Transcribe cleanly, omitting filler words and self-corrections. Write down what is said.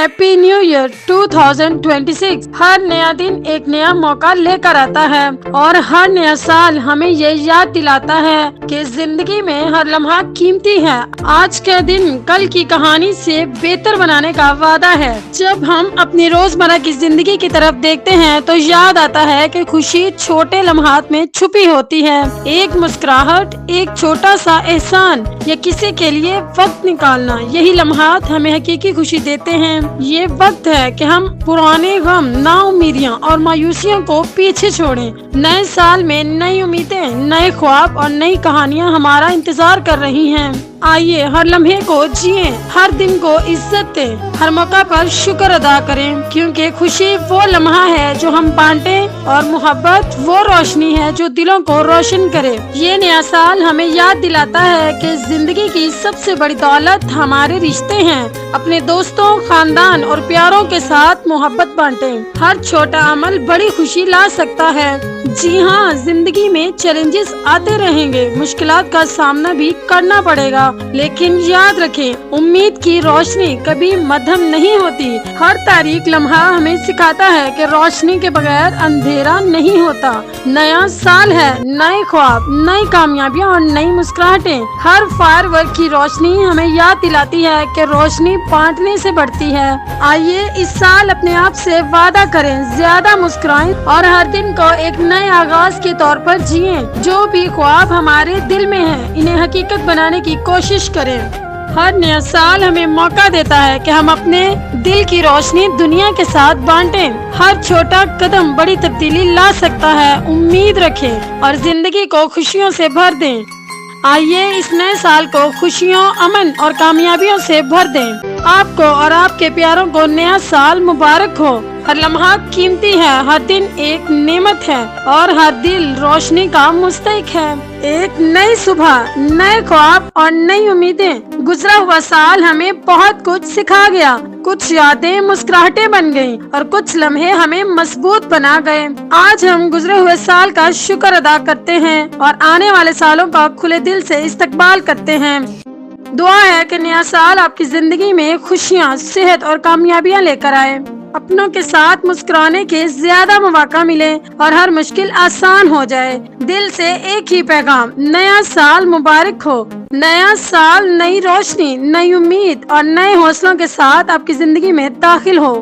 Happy new year 2026। हर नया दिन एक नया मौका लेकर आता है और हर नया साल हमें ये याद दिलाता है कि जिंदगी में हर लम्हा कीमती है। आज का दिन कल की कहानी से बेहतर बनाने का वादा है। जब हम अपनी रोजमर्रा की जिंदगी की तरफ देखते हैं तो याद आता है कि खुशी छोटे लम्हात में छुपी होती है। एक मुस्कुराहट, एक छोटा सा एहसान या किसी के लिए वक्त निकालना, यही लम्हात हमें हकीकी खुशी देते हैं। ये वक्त है कि हम पुराने गम, नाउमीदियां और मायूसियों को पीछे छोड़ें। नए साल में नई उम्मीदें, नए ख्वाब और नई कहानियां हमारा इंतजार कर रही हैं। आइए हर लम्हे को जिए, हर दिन को इज्जत दें, हर मौका पर शुक्र अदा करें, क्योंकि खुशी वो लम्हा है जो हम बांटें और मोहब्बत वो रोशनी है जो दिलों को रोशन करे। ये नया साल हमें याद दिलाता है कि जिंदगी की सबसे बड़ी दौलत हमारे रिश्ते हैं। अपने दोस्तों, खानदान और प्यारों के साथ मोहब्बत बांटें। हर छोटा अमल बड़ी खुशी ला सकता है। जी हाँ, जिंदगी में चैलेंजेस आते रहेंगे, मुश्किलात का सामना भी करना पड़ेगा, लेकिन याद रखें, उम्मीद की रोशनी कभी मध्यम नहीं होती। हर तारीख लम्हा हमें सिखाता है कि रोशनी के बगैर अंधेरा नहीं होता। नया साल है, नए ख्वाब, नई कामयाबियां और नई मुस्कुराहटें। हर फायरवर्क की रोशनी हमें याद दिलाती है कि रोशनी बांटने से बढ़ती है। आइए इस साल अपने आप से वादा करें, ज्यादा मुस्कुराएं और हर दिन को एक नए आगाज के तौर पर जिएं। जो भी ख्वाब हमारे दिल में है, इन्हें हकीकत बनाने की कोशिश करें। हर नया साल हमें मौका देता है कि हम अपने दिल की रोशनी दुनिया के साथ बांटें। हर छोटा कदम बड़ी तब्दीली ला सकता है। उम्मीद रखें और जिंदगी को खुशियों से भर दें। आइए इस नए साल को खुशियों, अमन और कामयाबियों से भर दें। आपको और आपके प्यारों को नया साल मुबारक हो। हर लम्हा कीमती है, हर दिन एक नेमत है और हर दिल रोशनी का मुस्तहिक है। एक नई सुबह, नए ख्वाब और नई उम्मीदें। गुजरा हुआ साल हमें बहुत कुछ सिखा गया। कुछ यादें मुस्कुराहटें बन गईं और कुछ लम्हे हमें मजबूत बना गए। आज हम गुजरे हुए साल का शुक्र अदा करते हैं और आने वाले सालों का खुले दिल से इस्तकबाल करते हैं। दुआ है कि नया साल आपकी जिंदगी में खुशियाँ, सेहत और कामयाबियाँ लेकर आए। अपनों के साथ मुस्कुराने के ज्यादा मौका मिले और हर मुश्किल आसान हो जाए। दिल से एक ही पैगाम, नया साल मुबारक हो। नया साल नई रोशनी, नई उम्मीद और नए हौसलों के साथ आपकी जिंदगी में दाखिल हो।